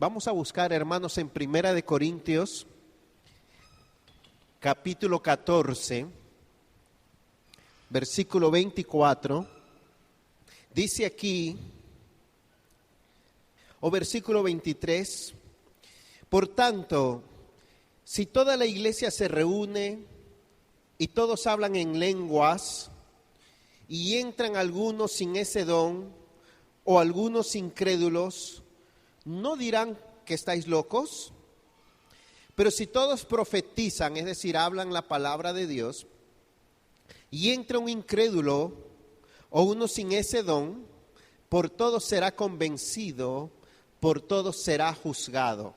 Vamos a buscar, hermanos, en Primera de Corintios, capítulo 14, versículo 24. Dice aquí, o versículo 23, por tanto, si toda la iglesia se reúne y todos hablan en lenguas, y entran algunos sin ese don, o algunos incrédulos, ¿no dirán que estáis locos? Pero si todos profetizan, es decir, hablan la palabra de Dios, y entra un incrédulo o uno sin ese don, por todos será convencido, por todos será juzgado.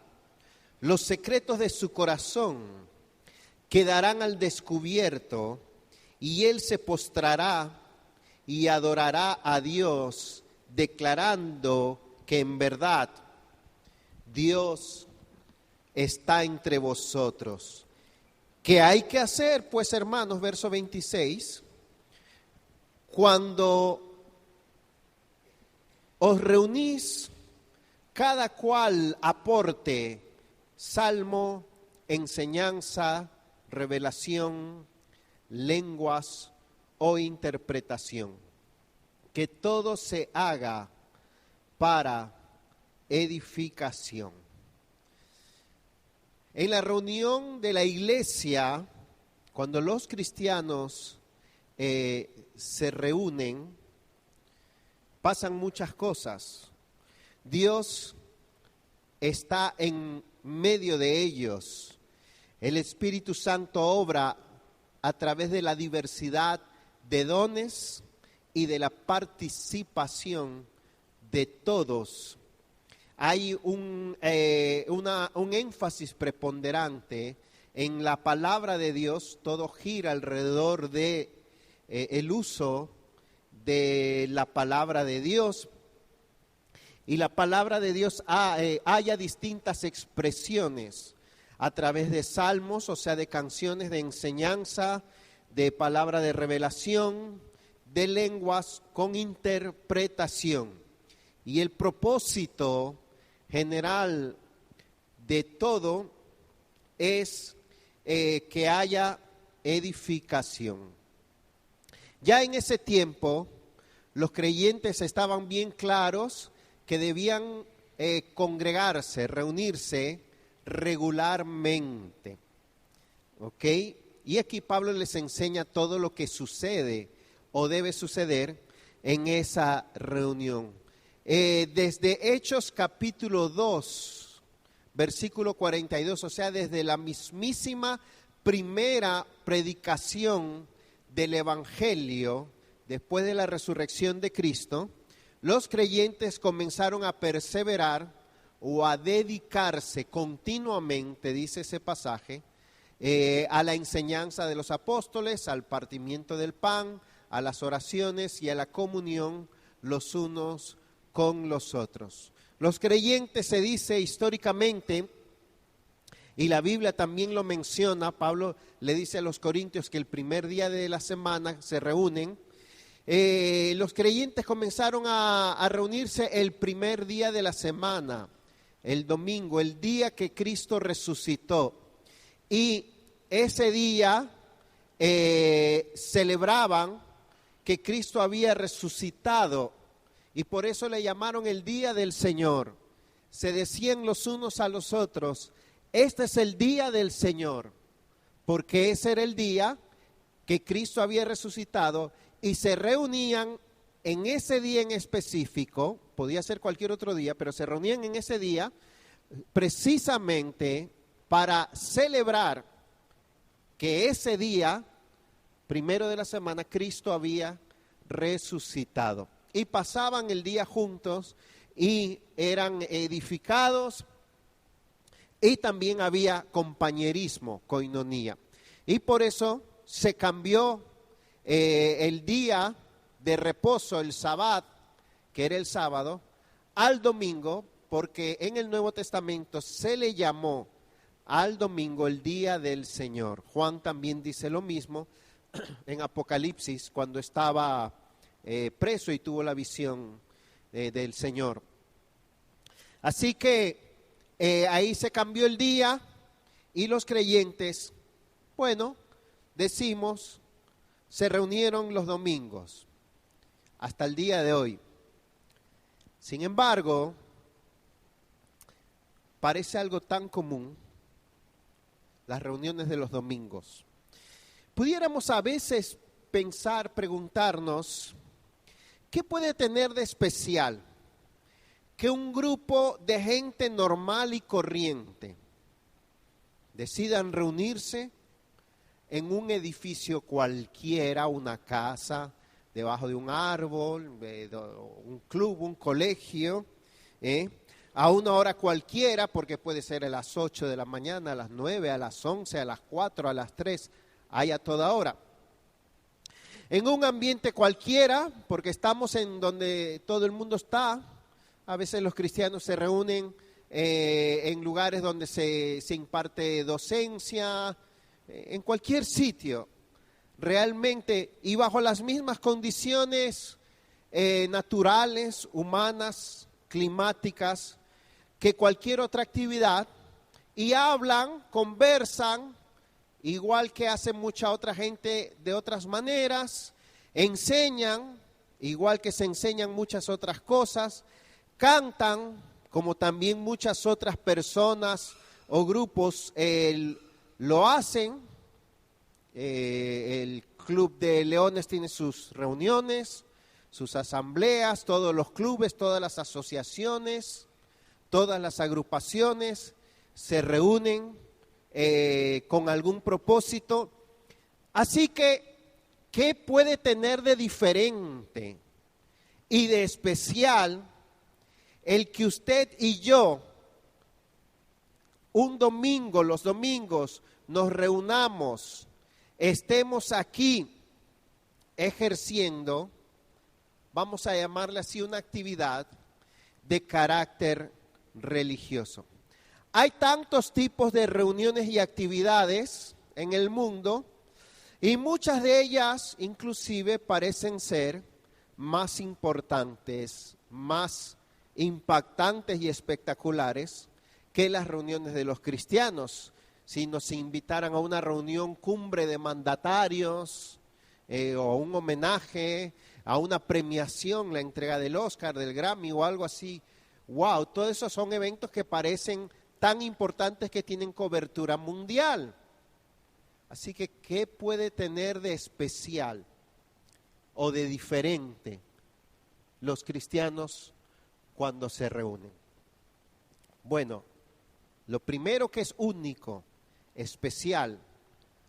Los secretos de su corazón quedarán al descubierto, y él se postrará y adorará a Dios, declarando que en verdad Dios está entre vosotros. ¿Qué hay que hacer, pues, hermanos? Verso 26. Cuando os reunís, cada cual aporte salmo, enseñanza, revelación, lenguas o interpretación. Que todo se haga para edificación. En la reunión de la iglesia, cuando los cristianos se reúnen, pasan muchas cosas. Dios está en medio de ellos. El Espíritu Santo obra a través de la diversidad de dones y de la participación de todos. Hay un énfasis preponderante en la palabra de Dios. Todo gira alrededor de el uso de la palabra de Dios. Y la palabra de Dios haya distintas expresiones a través de salmos, o sea, de canciones de enseñanza, de palabra de revelación, de lenguas con interpretación. Y el propósito general de todo es que haya edificación. Ya en ese tiempo, los creyentes estaban bien claros que debían congregarse, reunirse regularmente. ¿Ok? Y aquí Pablo les enseña todo lo que sucede o debe suceder en esa reunión. Desde Hechos capítulo 2, versículo 42, o sea, desde la mismísima primera predicación del Evangelio, después de la resurrección de Cristo, los creyentes comenzaron a perseverar o a dedicarse continuamente, dice ese pasaje, a la enseñanza de los apóstoles, al partimiento del pan, a las oraciones y a la comunión los unos con los otros. Los creyentes, se dice históricamente, y la Biblia también lo menciona, Pablo le dice a los corintios que el primer día de la semana se reúnen. Los creyentes comenzaron a reunirse el primer día de la semana, el domingo, el día que Cristo resucitó. Y ese día celebraban que Cristo había resucitado, y por eso le llamaron el día del Señor. Se decían los unos a los otros, este es el día del Señor, porque ese era el día que Cristo había resucitado, y se reunían en ese día en específico. Podía ser cualquier otro día, pero se reunían en ese día precisamente para celebrar que ese día, primero de la semana, Cristo había resucitado. Y pasaban el día juntos y eran edificados, y también había compañerismo, koinonía. Y por eso se cambió el día de reposo, el sabbat, que era el sábado, al domingo, porque en el Nuevo Testamento se le llamó al domingo el día del Señor. Juan también dice lo mismo en Apocalipsis, cuando estaba preso y tuvo la visión del Señor. Así que ahí se cambió el día y los creyentes, bueno, decimos, se reunieron los domingos hasta el día de hoy. Sin embargo, parece algo tan común las reuniones de los domingos. Pudiéramos a veces pensar, preguntarnos, ¿qué puede tener de especial que un grupo de gente normal y corriente decidan reunirse en un edificio cualquiera, una casa, debajo de un árbol, un club, un colegio, a una hora cualquiera, porque puede ser a las 8 de la mañana, a las 9, a las 11, a las 4, a las 3, hay a toda hora. En un ambiente cualquiera, porque estamos en donde todo el mundo está, a veces los cristianos se reúnen en lugares donde se imparte docencia, en cualquier sitio, realmente, y bajo las mismas condiciones naturales, humanas, climáticas, que cualquier otra actividad, y hablan, conversan, igual que hace mucha otra gente de otras maneras, enseñan, igual que se enseñan muchas otras cosas, cantan, como también muchas otras personas o grupos lo hacen. El Club de Leones tiene sus reuniones, sus asambleas, todos los clubes, todas las asociaciones, todas las agrupaciones se reúnen con algún propósito. Así que, ¿qué puede tener de diferente y de especial el que usted y yo un domingo, los domingos, nos reunamos, estemos aquí ejerciendo, vamos a llamarle así, una actividad de carácter religioso? Hay tantos tipos de reuniones y actividades en el mundo y muchas de ellas inclusive parecen ser más importantes, más impactantes y espectaculares que las reuniones de los cristianos. Si nos invitaran a una reunión cumbre de mandatarios o un homenaje, a una premiación, la entrega del Oscar, del Grammy o algo así, wow, todos esos son eventos que parecen tan importantes que tienen cobertura mundial. Así que, ¿qué puede tener de especial o de diferente los cristianos cuando se reúnen? Bueno, lo primero que es único, especial,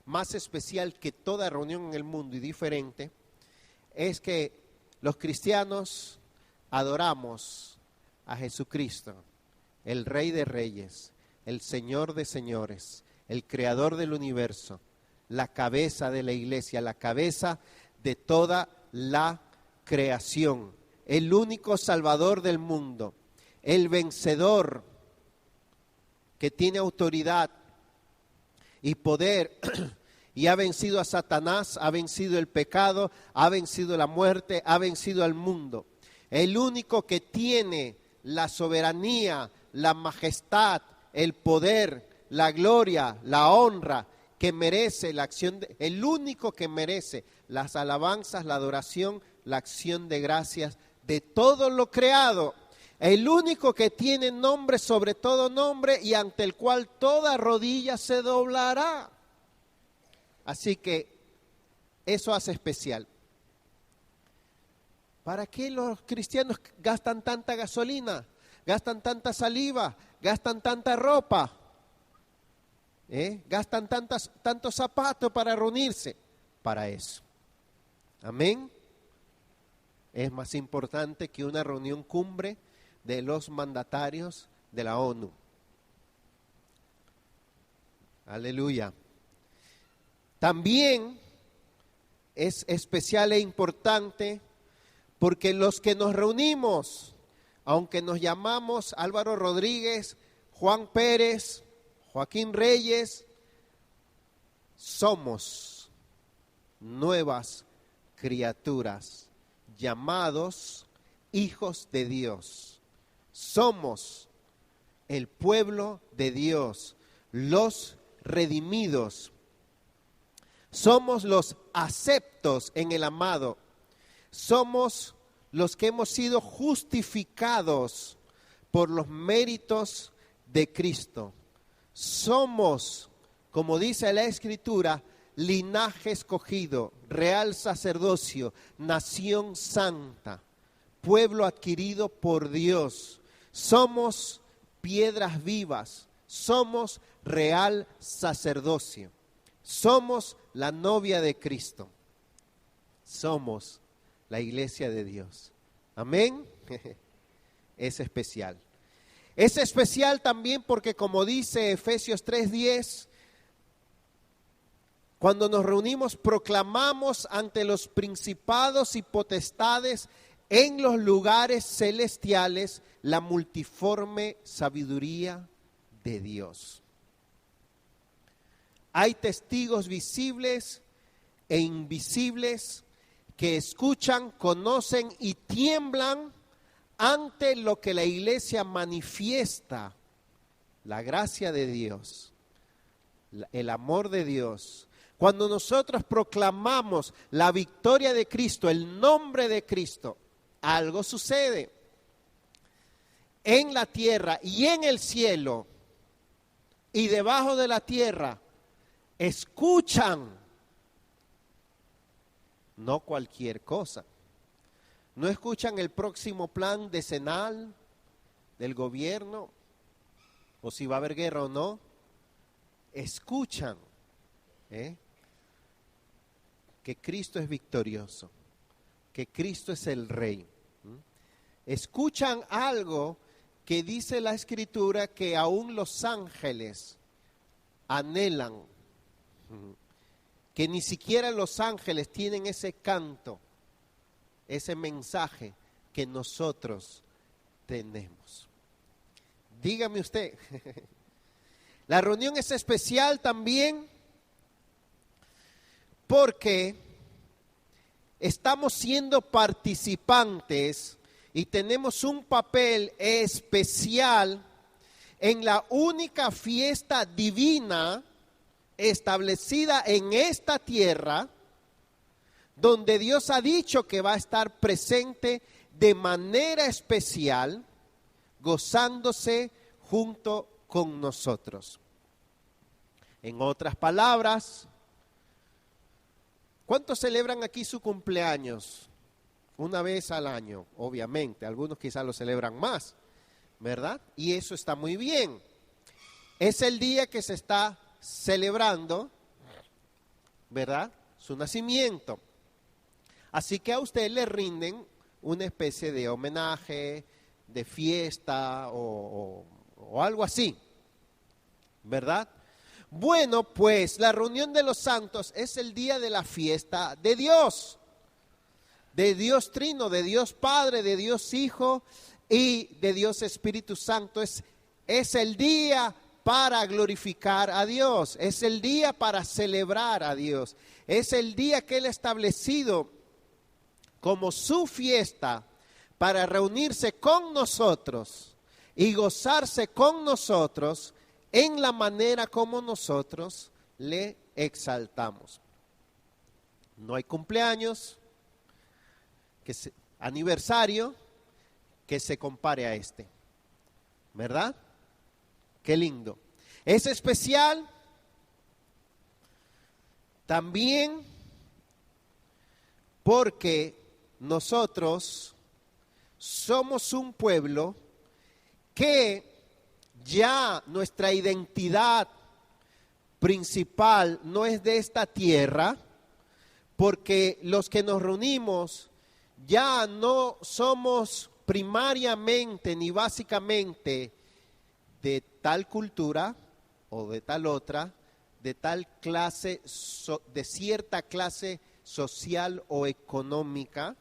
más especial que toda reunión en el mundo y diferente, es que los cristianos adoramos a Jesucristo, el Rey de Reyes, el Señor de Señores, el Creador del universo, la cabeza de la iglesia, la cabeza de toda la creación, el único Salvador del mundo, el vencedor que tiene autoridad y poder y ha vencido a Satanás, ha vencido el pecado, ha vencido la muerte, ha vencido al mundo. El único que tiene la soberanía, la majestad, el poder, la gloria, la honra que merece la acción, el único que merece las alabanzas, la adoración, la acción de gracias de todo lo creado. El único que tiene nombre sobre todo nombre y ante el cual toda rodilla se doblará. Así que eso hace especial. ¿Para qué los cristianos gastan tanta gasolina? ¿Gastan tanta saliva? ¿Gastan tanta ropa? ¿Gastan tantos zapatos para reunirse? Para eso. Amén. Es más importante que una reunión cumbre de los mandatarios de la ONU. Aleluya. También es especial e importante porque los que nos reunimos, aunque nos llamamos Álvaro Rodríguez, Juan Pérez, Joaquín Reyes, somos nuevas criaturas, llamados hijos de Dios. Somos el pueblo de Dios, los redimidos. Somos los aceptos en el amado. Somos los que hemos sido justificados por los méritos de Cristo. Somos, como dice la Escritura, linaje escogido, real sacerdocio, nación santa, pueblo adquirido por Dios. Somos piedras vivas, somos real sacerdocio, somos la novia de Cristo, somos la iglesia de Dios. Amén. Es especial. Es especial también porque, como dice Efesios 3:10, cuando nos reunimos proclamamos ante los principados y potestades en los lugares celestiales la multiforme sabiduría de Dios. Hay testigos visibles e invisibles que escuchan, conocen y tiemblan ante lo que la iglesia manifiesta, la gracia de Dios, el amor de Dios. Cuando nosotros proclamamos la victoria de Cristo, el nombre de Cristo, algo sucede en la tierra y en el cielo y debajo de la tierra. Escuchan, no cualquier cosa. No escuchan el próximo plan decenal del gobierno, o si va a haber guerra o no. Escuchan que Cristo es victorioso, que Cristo es el Rey. Escuchan algo que dice la Escritura que aún los ángeles anhelan, que ni siquiera los ángeles tienen ese canto, ese mensaje que nosotros tenemos. Dígame usted, la reunión es especial también porque estamos siendo participantes y tenemos un papel especial en la única fiesta divina establecida en esta tierra, donde Dios ha dicho que va a estar presente de manera especial, gozándose junto con nosotros. En otras palabras, ¿cuántos celebran aquí su cumpleaños? Una vez al año, obviamente. Algunos quizás lo celebran más, ¿verdad? Y eso está muy bien. Es el día que se está celebrando, ¿verdad?, su nacimiento. Así que a usted le rinden una especie de homenaje, de fiesta o algo así, ¿verdad? Bueno, pues la reunión de los santos es el día de la fiesta de Dios Trino, de Dios Padre, de Dios Hijo y de Dios Espíritu Santo. Es el día para glorificar a Dios, es el día para celebrar a Dios, es el día que Él ha establecido como su fiesta para reunirse con nosotros y gozarse con nosotros en la manera como nosotros le exaltamos. No hay cumpleaños, aniversario que se compare a este, ¿verdad? Qué lindo. Es especial también porque nosotros somos un pueblo que ya nuestra identidad principal no es de esta tierra, porque los que nos reunimos ya no somos primariamente ni básicamente de tal cultura o de tal otra, de tal clase, de cierta clase social o económica,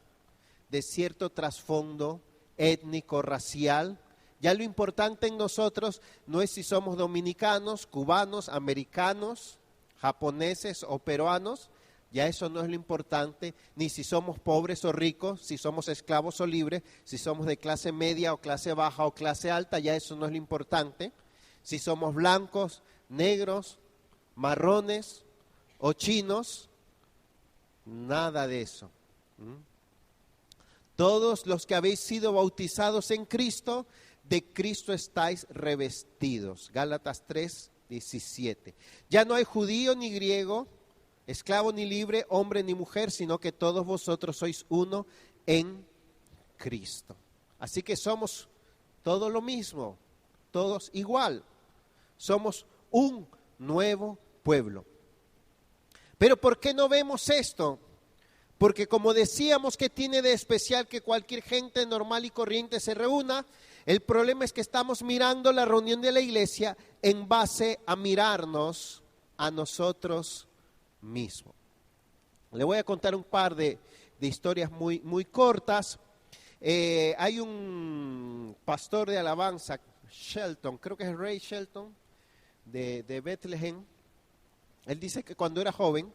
de cierto trasfondo étnico, racial. Ya lo importante en nosotros no es si somos dominicanos, cubanos, americanos, japoneses o peruanos. Ya eso no es lo importante, ni si somos pobres o ricos, si somos esclavos o libres, si somos de clase media o clase baja o clase alta, ya eso no es lo importante. Si somos blancos, negros, marrones o chinos, nada de eso. Todos los que habéis sido bautizados en Cristo, de Cristo estáis revestidos. Gálatas 3:17. Ya no hay judío ni griego, esclavo ni libre, hombre ni mujer, sino que todos vosotros sois uno en Cristo. Así que somos todos lo mismo, todos igual. Somos un nuevo pueblo. Pero ¿por qué no vemos esto? Porque como decíamos, que tiene de especial que cualquier gente normal y corriente se reúna? El problema es que estamos mirando la reunión de la iglesia en base a mirarnos a nosotros mismos. Le voy a contar un par de historias muy cortas. Hay un pastor de alabanza, Shelton, creo que es Ray Shelton, de Bethlehem. Él dice que cuando era joven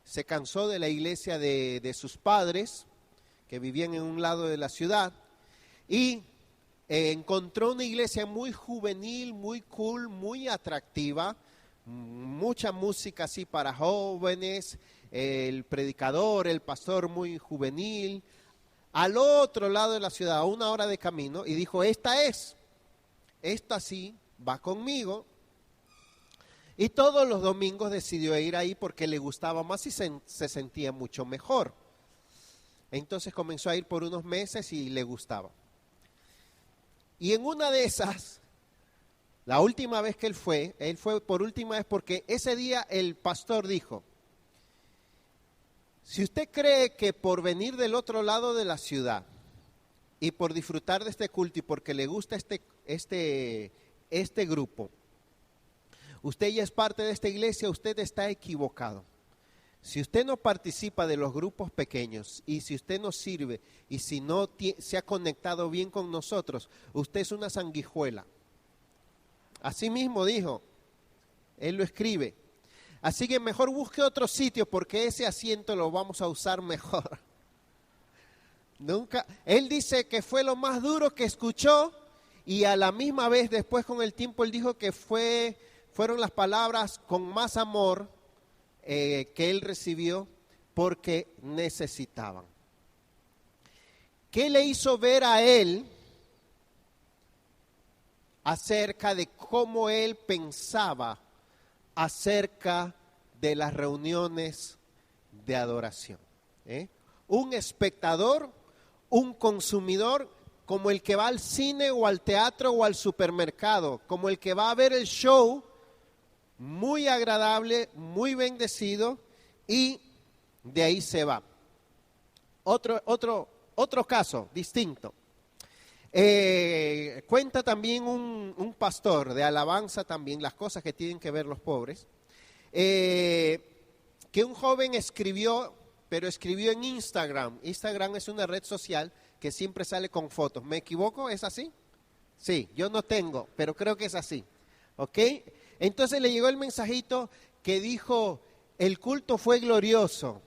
se cansó de la iglesia de sus padres, que vivían en un lado de la ciudad, y encontró una iglesia muy juvenil, muy cool, muy atractiva, mucha música así para jóvenes, el predicador, el pastor muy juvenil, al otro lado de la ciudad, a 1 hora de camino, y dijo, esta sí va conmigo. Y todos los domingos decidió ir ahí porque le gustaba más y se sentía mucho mejor. Entonces comenzó a ir por unos meses y le gustaba. Y en una de esas, la última vez que él fue por última vez porque ese día el pastor dijo, si usted cree que por venir del otro lado de la ciudad y por disfrutar de este culto y porque le gusta este grupo, usted ya es parte de esta iglesia, usted está equivocado. Si usted no participa de los grupos pequeños y si usted no sirve y si no se ha conectado bien con nosotros, usted es una sanguijuela. Así mismo dijo, él lo escribe. Así que mejor busque otro sitio porque ese asiento lo vamos a usar mejor. Él dice que fue lo más duro que escuchó y a la misma vez después con el tiempo él dijo que fueron las palabras con más amor que él recibió porque necesitaban. ¿Qué le hizo ver a él acerca de cómo él pensaba acerca de las reuniones de adoración? Un espectador, un consumidor, como el que va al cine o al teatro o al supermercado, como el que va a ver el show, muy agradable, muy bendecido, y de ahí se va. Otro caso distinto. Cuenta también un pastor de alabanza también, las cosas que tienen que ver los pobres, que un joven escribió, pero escribió en Instagram. Instagram es una red social que siempre sale con fotos. ¿Me equivoco? ¿Es así? Sí, yo no tengo, pero creo que es así. ¿Ok? Entonces le llegó el mensajito que dijo, el culto fue glorioso,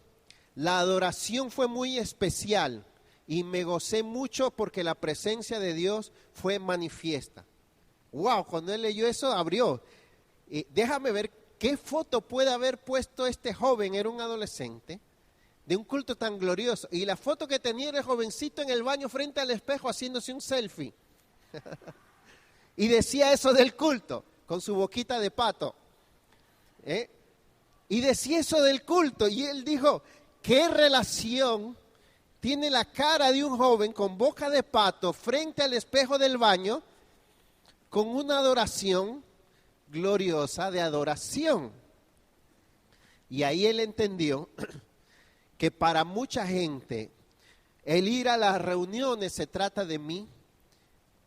la adoración fue muy especial y me gocé mucho porque la presencia de Dios fue manifiesta. Wow, cuando él leyó eso abrió. Déjame ver qué foto puede haber puesto este joven, era un adolescente, de un culto tan glorioso. Y la foto que tenía era el jovencito en el baño frente al espejo haciéndose un selfie. Y decía eso del culto, con su boquita de pato. Y decía eso del culto. Y él dijo, ¿qué relación tiene la cara de un joven con boca de pato frente al espejo del baño con una adoración gloriosa de adoración? Y ahí él entendió que para mucha gente el ir a las reuniones se trata de mí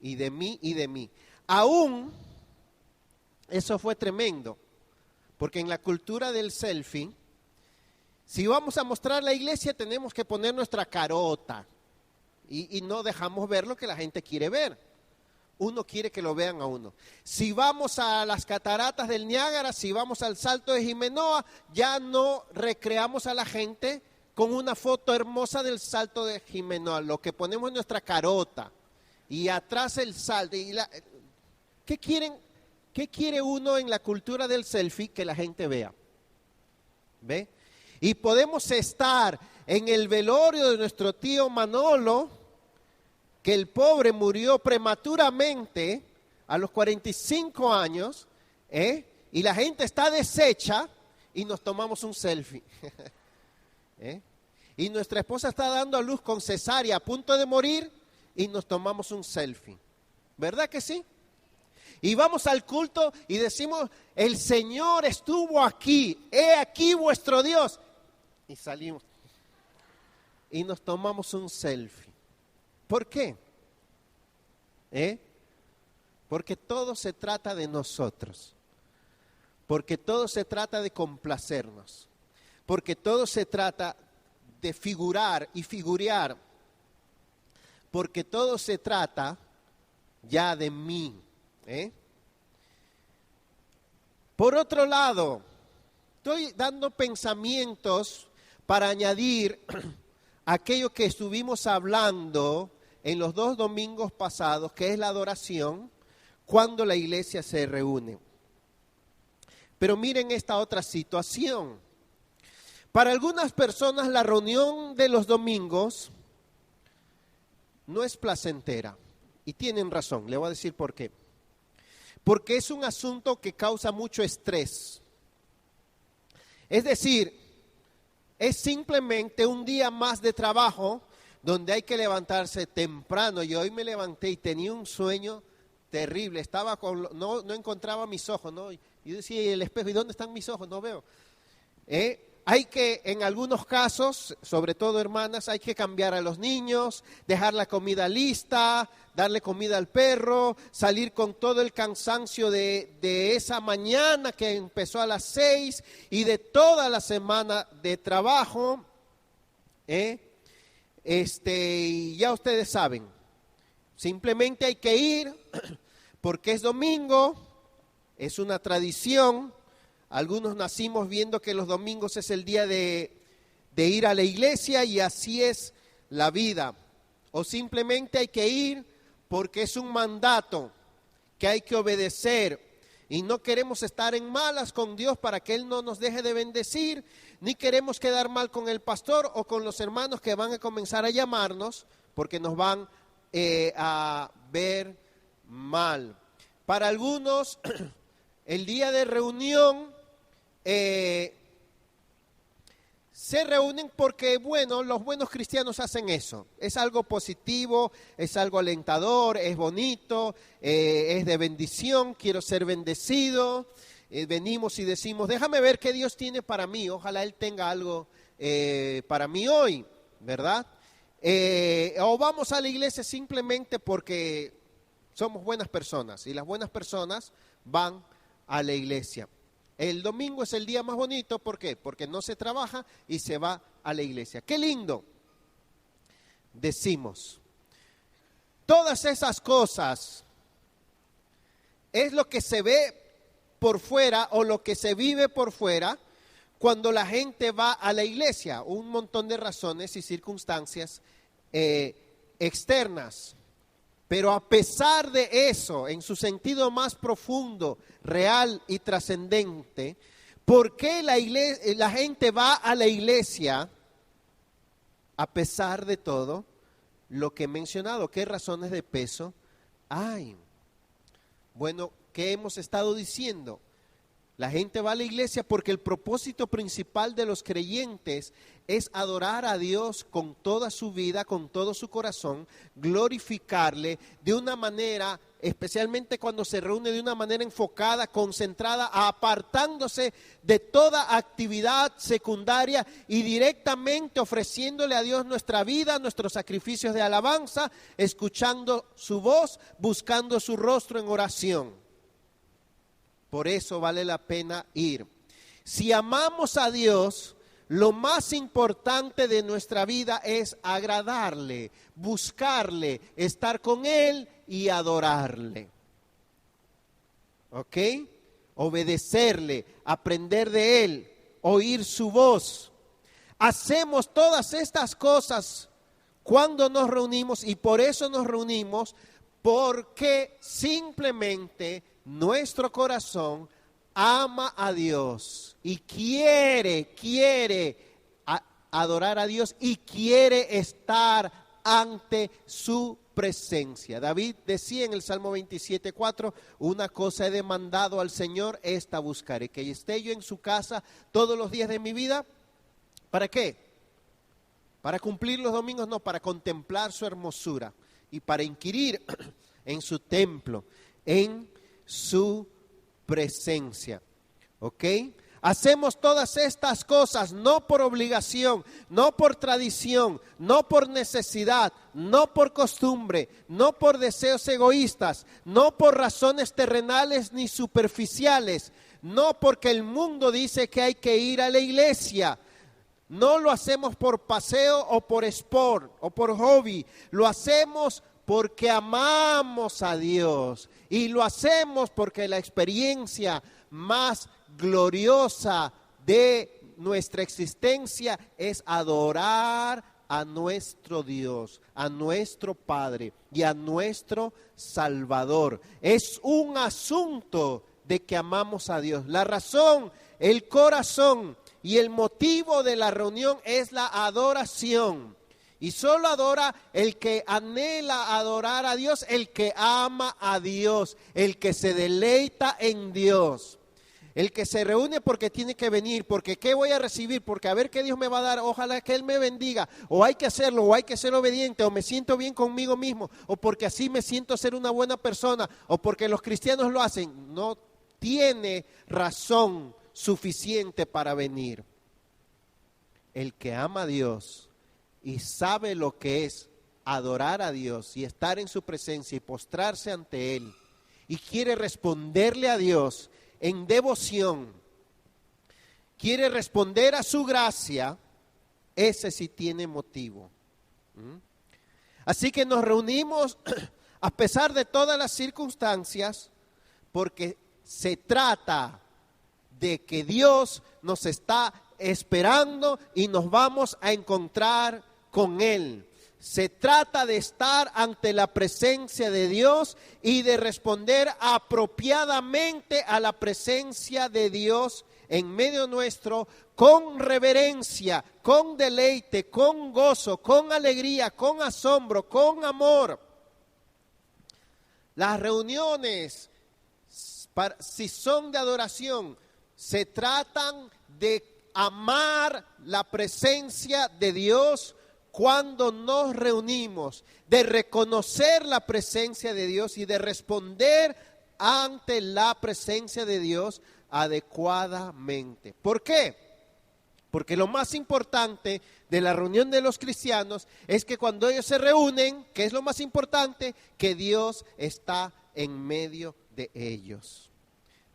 y de mí y de mí. Aún eso fue tremendo, porque en la cultura del selfie, si vamos a mostrar la iglesia tenemos que poner nuestra carota y no dejamos ver lo que la gente quiere ver. Uno quiere que lo vean a uno. Si vamos a las cataratas del Niágara, si vamos al Salto de Jimenoa, ya no recreamos a la gente con una foto hermosa del Salto de Jimenoa. Lo que ponemos en nuestra carota y atrás el salto. ¿Qué quiere uno en la cultura del selfie? Que la gente vea. ¿Ve? Y podemos estar en el velorio de nuestro tío Manolo, que el pobre murió prematuramente a los 45 años, y la gente está deshecha y nos tomamos un selfie. Y nuestra esposa está dando a luz con cesárea a punto de morir y nos tomamos un selfie. ¿Verdad que sí? Y vamos al culto y decimos, el Señor estuvo aquí, he aquí vuestro Dios. Y salimos y nos tomamos un selfie. ¿Por qué? Porque todo se trata de nosotros. Porque todo se trata de complacernos. Porque todo se trata de figurar y figurear. Porque todo se trata ya de mí. Por otro lado, estoy dando pensamientos para añadir aquello que estuvimos hablando en los 2 domingos pasados, que es la adoración, cuando la iglesia se reúne. Pero miren esta otra situación. Para algunas personas la reunión de los domingos no es placentera. Y tienen razón, le voy a decir por qué. Porque es un asunto que causa mucho estrés. Es decir, es simplemente un día más de trabajo donde hay que levantarse temprano. Yo hoy me levanté y tenía un sueño terrible. Estaba no encontraba mis ojos, ¿no? Y yo decía, ¿y el espejo? ¿Y dónde están mis ojos? No veo. Hay que, en algunos casos, sobre todo hermanas, hay que cambiar a los niños, dejar la comida lista, darle comida al perro, salir con todo el cansancio de esa mañana que empezó a las 6 y de toda la semana de trabajo. Y ya ustedes saben, simplemente hay que ir porque es domingo, es una tradición. Algunos nacimos viendo que los domingos es el día de ir a la iglesia y así es la vida. O simplemente hay que ir porque es un mandato que hay que obedecer y no queremos estar en malas con Dios para que Él no nos deje de bendecir, ni queremos quedar mal con el pastor o con los hermanos que van a comenzar a llamarnos porque nos van a ver mal. Para algunos, el día de reunión se reúnen porque, bueno, los buenos cristianos hacen eso. Es algo positivo, es algo alentador, es bonito, es de bendición, quiero ser bendecido. Venimos y decimos, déjame ver qué Dios tiene para mí, ojalá Él tenga algo para mí hoy, ¿verdad? O vamos a la iglesia simplemente porque somos buenas personas y las buenas personas van a la iglesia. El domingo es el día más bonito, ¿por qué? Porque no se trabaja y se va a la iglesia. ¡Qué lindo! Decimos, todas esas cosas es lo que se ve por fuera o lo que se vive por fuera cuando la gente va a la iglesia. Un montón de razones y circunstancias externas. Pero a pesar de eso, en su sentido más profundo, real y trascendente, ¿por qué la gente va a la iglesia a pesar de todo lo que he mencionado? ¿Qué razones de peso hay? Bueno, ¿qué hemos estado diciendo? La gente va a la iglesia porque el propósito principal de los creyentes es adorar a Dios con toda su vida, con todo su corazón, glorificarle de una manera, especialmente cuando se reúne de una manera enfocada, concentrada, apartándose de toda actividad secundaria y directamente ofreciéndole a Dios nuestra vida, nuestros sacrificios de alabanza, escuchando su voz, buscando su rostro en oración. Por eso vale la pena ir. Si amamos a Dios, lo más importante de nuestra vida es agradarle, buscarle, estar con Él y adorarle. ¿Ok? Obedecerle, aprender de Él, oír su voz. Hacemos todas estas cosas cuando nos reunimos, y por eso nos reunimos, porque simplemente nuestro corazón ama a Dios y quiere adorar a Dios y quiere estar ante su presencia. David decía en el Salmo 27:4, una cosa he demandado al Señor, esta buscaré, que esté yo en su casa todos los días de mi vida. ¿Para qué? Para cumplir los domingos, no, para contemplar su hermosura y para inquirir en su templo, en su presencia. ¿Ok? Hacemos todas estas cosas no por obligación, no por tradición, no por necesidad, no por costumbre, no por deseos egoístas, no por razones terrenales ni superficiales, no porque el mundo dice que hay que ir a la iglesia. No lo hacemos por paseo o por sport o por hobby, lo hacemos porque amamos a Dios y lo hacemos porque la experiencia más gloriosa de nuestra existencia es adorar a nuestro Dios, a nuestro Padre y a nuestro Salvador. Es un asunto de que amamos a Dios. La razón, el corazón y el motivo de la reunión es la adoración. Y solo adora el que anhela adorar a Dios, el que ama a Dios, el que se deleita en Dios. El que se reúne porque tiene que venir, porque ¿qué voy a recibir? Porque a ver qué Dios me va a dar, ojalá que Él me bendiga, o hay que hacerlo, o hay que ser obediente, o me siento bien conmigo mismo, o porque así me siento ser una buena persona, o porque los cristianos lo hacen. No tiene razón suficiente para venir. El que ama a Dios y sabe lo que es adorar a Dios y estar en su presencia y postrarse ante Él, y quiere responderle a Dios en devoción, quiere responder a su gracia, ese sí tiene motivo. Así que nos reunimos a pesar de todas las circunstancias, porque se trata de que Dios nos está esperando y nos vamos a encontrar con Él. Se trata de estar ante la presencia de Dios y de responder apropiadamente a la presencia de Dios en medio nuestro, con reverencia, con deleite, con gozo, con alegría, con asombro, con amor. Las reuniones, si son de adoración, se tratan de amar la presencia de Dios cuando nos reunimos, de reconocer la presencia de Dios y de responder ante la presencia de Dios adecuadamente. ¿Por qué? Porque lo más importante de la reunión de los cristianos es que cuando ellos se reúnen, ¿qué es lo más importante? Que Dios está en medio de ellos.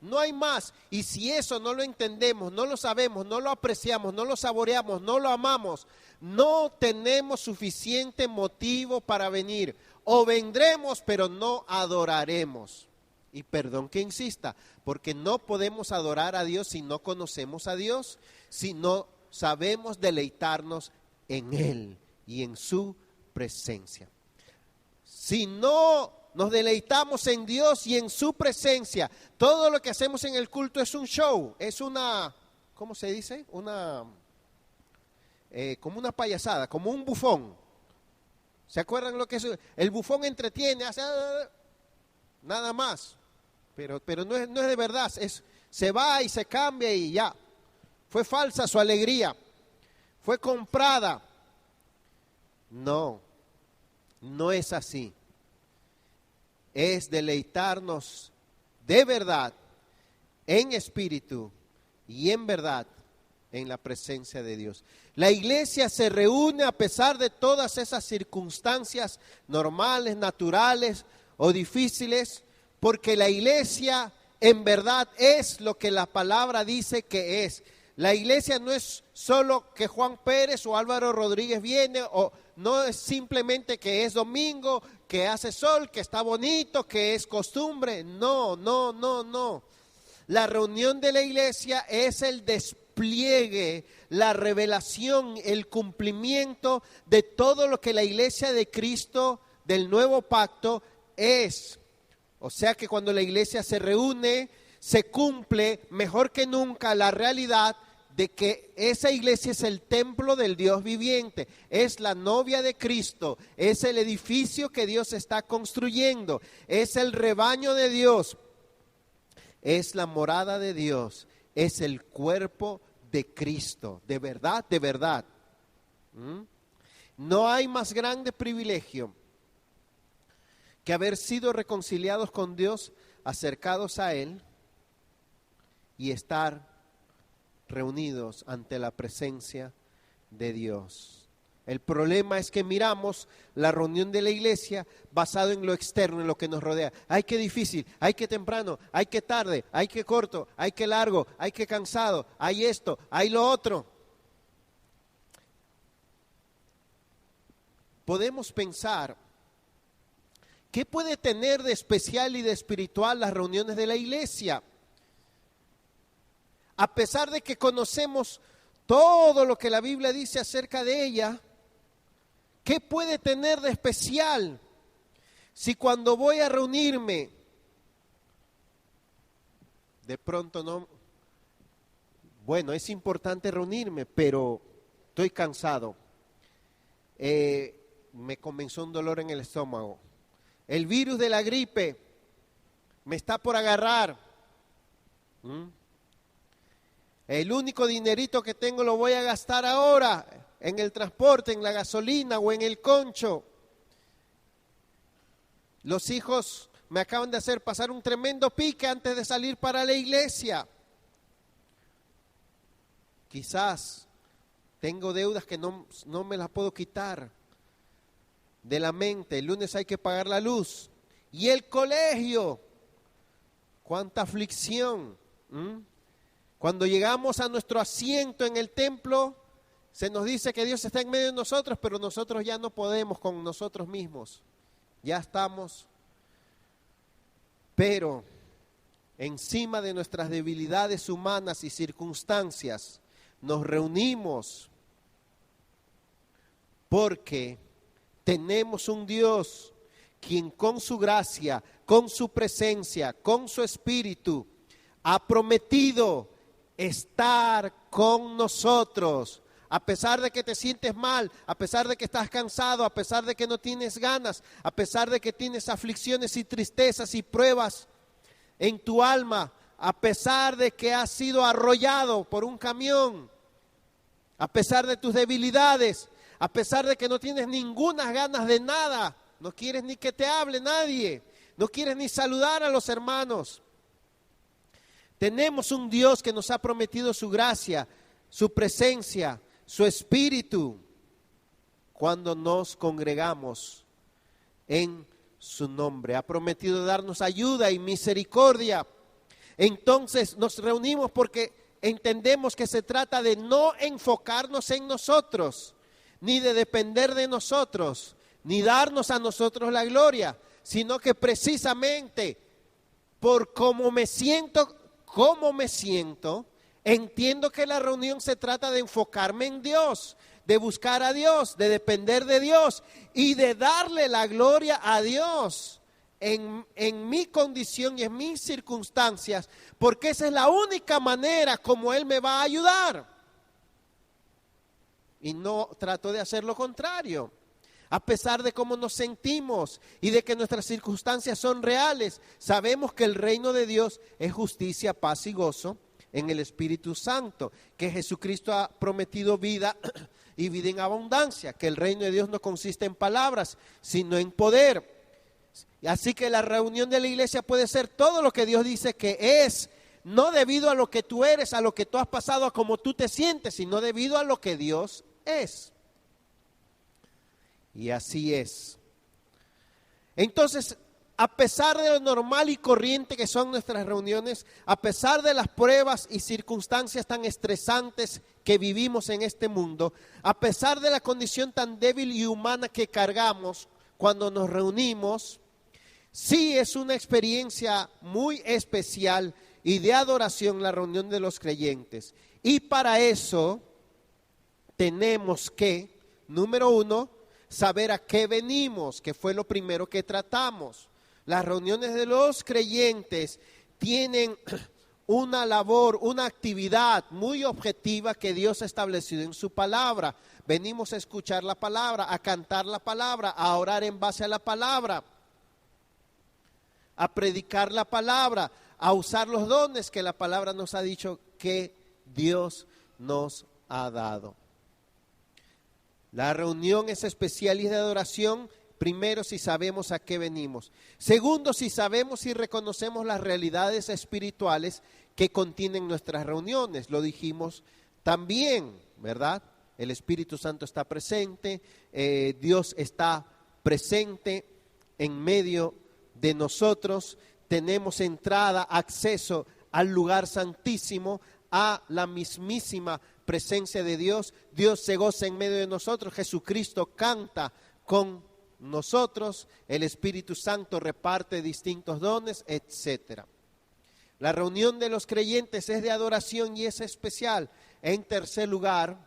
No hay más. Y si eso no lo entendemos, no lo sabemos, no lo apreciamos, no lo saboreamos, no lo amamos, no tenemos suficiente motivo para venir. O vendremos, pero no adoraremos. Y perdón que insista, porque no podemos adorar a Dios si no conocemos a Dios, si no sabemos deleitarnos en Él y en su presencia. Si no nos deleitamos en Dios y en su presencia, todo lo que hacemos en el culto es un show, es una, ¿cómo se dice? Como una payasada, como un bufón. ¿Se acuerdan lo que es? El bufón entretiene, hace nada más, pero no es de verdad, se va y se cambia y ya. Fue falsa su alegría, fue comprada. No es así. Es deleitarnos de verdad, en espíritu y en verdad, en la presencia de Dios. La iglesia se reúne a pesar de todas esas circunstancias normales, naturales o difíciles, porque la iglesia en verdad es lo que la palabra dice que es. La iglesia no es solo que Juan Pérez o Álvaro Rodríguez viene, no es simplemente que es domingo, que hace sol, que está bonito, que es costumbre. No, no, no, no. La reunión de la iglesia es el despliegue, la revelación, el cumplimiento de todo lo que la iglesia de Cristo del nuevo pacto es. O sea que cuando la iglesia se reúne, se cumple mejor que nunca la realidad de que esa iglesia es el templo del Dios viviente, es la novia de Cristo, es el edificio que Dios está construyendo, es el rebaño de Dios, es la morada de Dios, es el cuerpo de Cristo, de verdad, de verdad. No hay más grande privilegio que haber sido reconciliados con Dios, acercados a Él y estar reunidos ante la presencia de Dios. El problema es que miramos la reunión de la iglesia basado en lo externo, en lo que nos rodea. Ay, qué difícil, ay, qué temprano, ay, qué tarde, ay, qué corto, ay, qué largo, ay, qué cansado, ay esto, ay lo otro. Podemos pensar, ¿qué puede tener de especial y de espiritual las reuniones de la iglesia? A pesar de que conocemos todo lo que la Biblia dice acerca de ella, ¿qué puede tener de especial si cuando voy a reunirme, de pronto no, bueno, es importante reunirme, pero estoy cansado, me comenzó un dolor en el estómago, el virus de la gripe me está por agarrar, el único dinerito que tengo lo voy a gastar ahora en el transporte, en la gasolina o en el concho. Los hijos me acaban de hacer pasar un tremendo pique antes de salir para la iglesia. Quizás tengo deudas que no me las puedo quitar de la mente. El lunes hay que pagar la luz. Y el colegio, cuánta aflicción. Cuando llegamos a nuestro asiento en el templo, se nos dice que Dios está en medio de nosotros, pero nosotros ya no podemos con nosotros mismos. Ya estamos, pero encima de nuestras debilidades humanas y circunstancias, nos reunimos porque tenemos un Dios quien con su gracia, con su presencia, con su espíritu, ha prometido estar con nosotros, a pesar de que te sientes mal, a pesar de que estás cansado, a pesar de que no tienes ganas, a pesar de que tienes aflicciones y tristezas y pruebas en tu alma, a pesar de que has sido arrollado por un camión, a pesar de tus debilidades, a pesar de que no tienes ninguna ganas de nada, no quieres ni que te hable nadie, no quieres ni saludar a los hermanos. Tenemos un Dios que nos ha prometido su gracia, su presencia, su espíritu, cuando nos congregamos en su nombre. Ha prometido darnos ayuda y misericordia. Entonces nos reunimos porque entendemos que se trata de no enfocarnos en nosotros, ni de depender de nosotros, ni darnos a nosotros la gloria, sino que precisamente por cómo me siento, entiendo que la reunión se trata de enfocarme en Dios, de buscar a Dios, de depender de Dios y de darle la gloria a Dios en mi condición y en mis circunstancias, porque esa es la única manera como Él me va a ayudar. Y no trato de hacer lo contrario. A pesar de cómo nos sentimos y de que nuestras circunstancias son reales, sabemos que el reino de Dios es justicia, paz y gozo en el Espíritu Santo, que Jesucristo ha prometido vida y vida en abundancia, que el reino de Dios no consiste en palabras, sino en poder. Así que la reunión de la iglesia puede ser todo lo que Dios dice que es, no debido a lo que tú eres, a lo que tú has pasado, a cómo tú te sientes, sino debido a lo que Dios es. Y así es. Entonces, a pesar de lo normal y corriente que son nuestras reuniones, a pesar de las pruebas y circunstancias tan estresantes que vivimos en este mundo, a pesar de la condición tan débil y humana que cargamos cuando nos reunimos, sí es una experiencia muy especial y de adoración la reunión de los creyentes. Y para eso tenemos que, número uno, saber a qué venimos, que fue lo primero que tratamos. Las reuniones de los creyentes tienen una labor, una actividad muy objetiva que Dios ha establecido en su palabra. Venimos a escuchar la palabra, a cantar la palabra, a orar en base a la palabra, a predicar la palabra, a usar los dones que la palabra nos ha dicho que Dios nos ha dado. La reunión es especial y de adoración. Primero, si sabemos a qué venimos. Segundo, si sabemos y reconocemos las realidades espirituales que contienen nuestras reuniones. Lo dijimos también, ¿verdad? El Espíritu Santo está presente, Dios está presente en medio de nosotros. Tenemos entrada, acceso al lugar santísimo, a la mismísima presencia de Dios. Dios se goza en medio de nosotros. Jesucristo canta con nosotros, el Espíritu Santo reparte distintos dones, etc. La reunión de los creyentes es de adoración y es especial. En tercer lugar,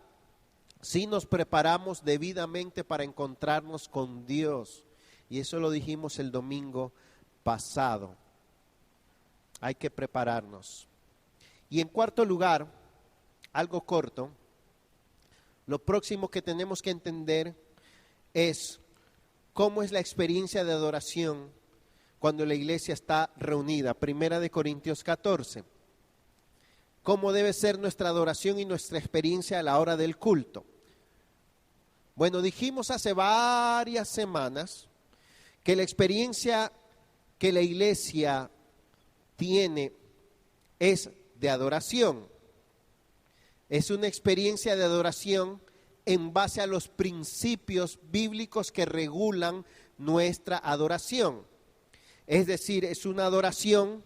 si nos preparamos debidamente para encontrarnos con Dios, y eso lo dijimos el domingo pasado. Hay que prepararnos. Y en cuarto lugar, algo corto, lo próximo que tenemos que entender es cómo es la experiencia de adoración cuando la iglesia está reunida. Primera de Corintios 14. ¿Cómo debe ser nuestra adoración y nuestra experiencia a la hora del culto? Bueno, dijimos hace varias semanas que la experiencia que la iglesia tiene es de adoración. Es una experiencia de adoración en base a los principios bíblicos que regulan nuestra adoración. Es decir, es una adoración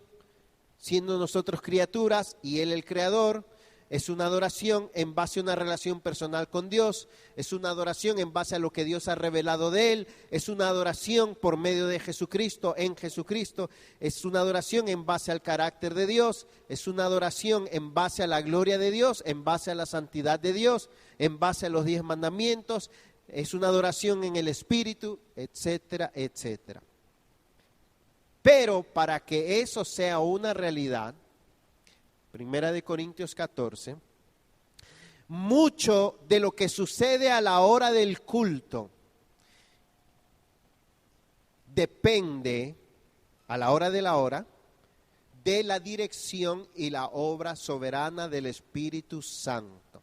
siendo nosotros criaturas y Él el creador. Es una adoración en base a una relación personal con Dios. Es una adoración en base a lo que Dios ha revelado de Él. Es una adoración por medio de Jesucristo, en Jesucristo. Es una adoración en base al carácter de Dios. Es una adoración en base a la gloria de Dios, en base a la santidad de Dios, en base a los 10 mandamientos. Es una adoración en el Espíritu, etcétera, etcétera. Pero para que eso sea una realidad, Primera de Corintios 14, mucho de lo que sucede a la hora del culto depende, a la hora de la hora, de la dirección y la obra soberana del Espíritu Santo.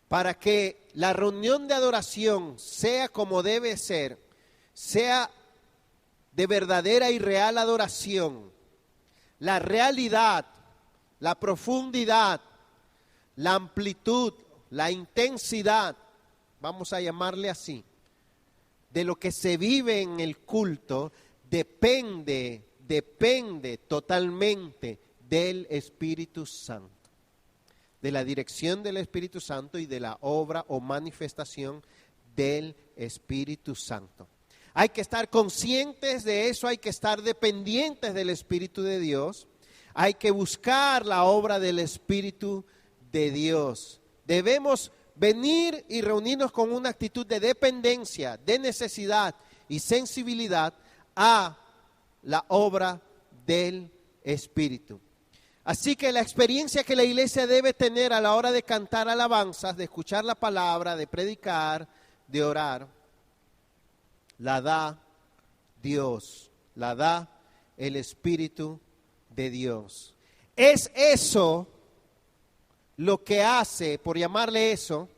Para que la reunión de adoración sea como debe ser, sea de verdadera y real adoración, la realidad, la profundidad, la amplitud, la intensidad, vamos a llamarle así, de lo que se vive en el culto, depende totalmente del Espíritu Santo, de la dirección del Espíritu Santo y de la obra o manifestación del Espíritu Santo. Hay que estar conscientes de eso, hay que estar dependientes del Espíritu de Dios, hay que buscar la obra del Espíritu de Dios. Debemos venir y reunirnos con una actitud de dependencia, de necesidad y sensibilidad a la obra del Espíritu. Así que la experiencia que la iglesia debe tener a la hora de cantar alabanzas, de escuchar la palabra, de predicar, de orar, la da Dios, la da el Espíritu de Dios. Es eso lo que hace, por llamarle eso,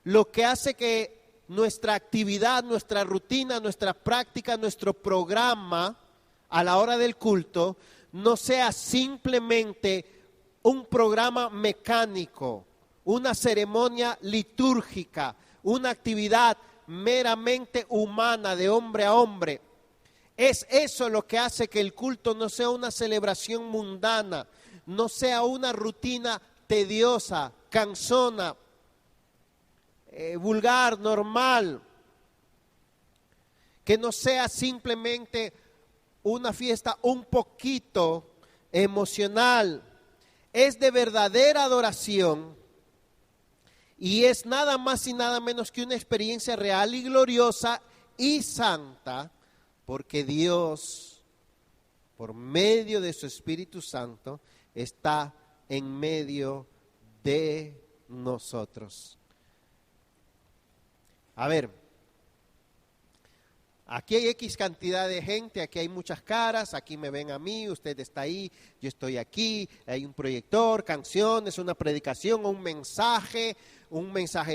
lo que hace que nuestra actividad, nuestra rutina, nuestra práctica, nuestro programa a la hora del culto no sea simplemente un programa mecánico, una ceremonia litúrgica, una actividad meramente humana, de hombre a hombre. Es eso lo que hace que el culto no sea una celebración mundana, no sea una rutina tediosa, cansona, vulgar, normal, que no sea simplemente una fiesta un poquito emocional. Es de verdadera adoración y es nada más y nada menos que una experiencia real y gloriosa y santa, porque Dios, por medio de su Espíritu Santo, está en medio de nosotros. A ver, aquí hay X cantidad de gente, aquí hay muchas caras, aquí me ven a mí, usted está ahí, yo estoy aquí, hay un proyector, canciones, una predicación, un mensaje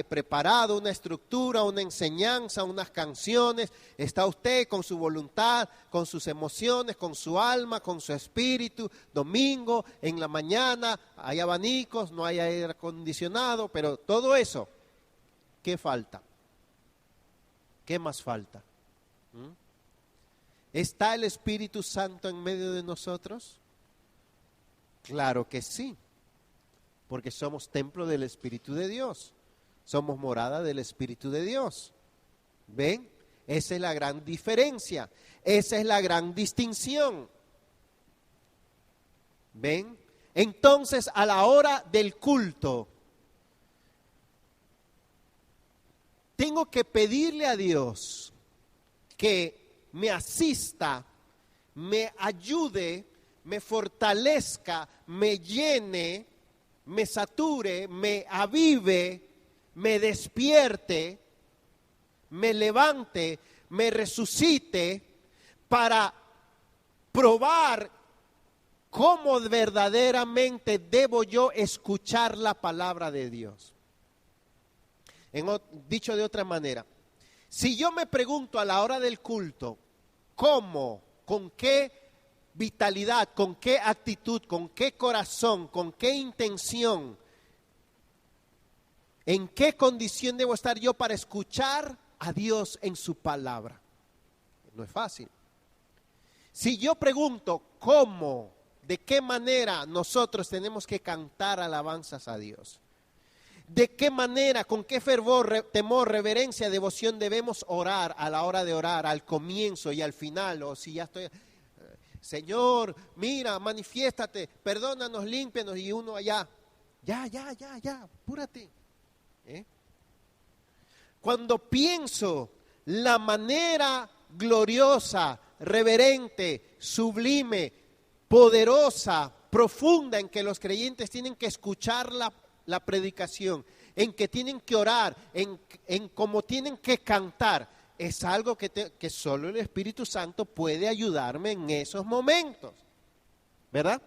preparado, una estructura, una enseñanza, unas canciones. Está usted con su voluntad, con sus emociones, con su alma, con su espíritu. Domingo, en la mañana, hay abanicos, no hay aire acondicionado, pero todo eso, ¿qué falta? ¿Qué más falta? ¿Está el Espíritu Santo en medio de nosotros? Claro que sí, porque somos templo del Espíritu de Dios, somos morada del Espíritu de Dios. ¿Ven? Esa es la gran diferencia, esa es la gran distinción. ¿Ven? Entonces, a la hora del culto, tengo que pedirle a Dios que me asista, me ayude, me fortalezca, me llene, me sature, me avive, me despierte, me levante, me resucite para probar cómo verdaderamente debo yo escuchar la palabra de Dios. Dicho de otra manera, si yo me pregunto a la hora del culto, ¿cómo, con qué vitalidad, con qué actitud, con qué corazón, con qué intención, en qué condición debo estar yo para escuchar a Dios en su palabra? No es fácil. Si yo pregunto cómo, de qué manera nosotros tenemos que cantar alabanzas a Dios, de qué manera, con qué fervor, temor, reverencia, devoción debemos orar a la hora de orar, al comienzo y al final, o si ya estoy, Señor, mira, manifiéstate, perdónanos, límpianos, y uno allá, ya, apúrate. Cuando pienso la manera gloriosa, reverente, sublime, poderosa, profunda en que los creyentes tienen que escuchar la predicación, en que tienen que orar, en cómo tienen que cantar, es algo que solo el Espíritu Santo puede ayudarme en esos momentos, ¿verdad?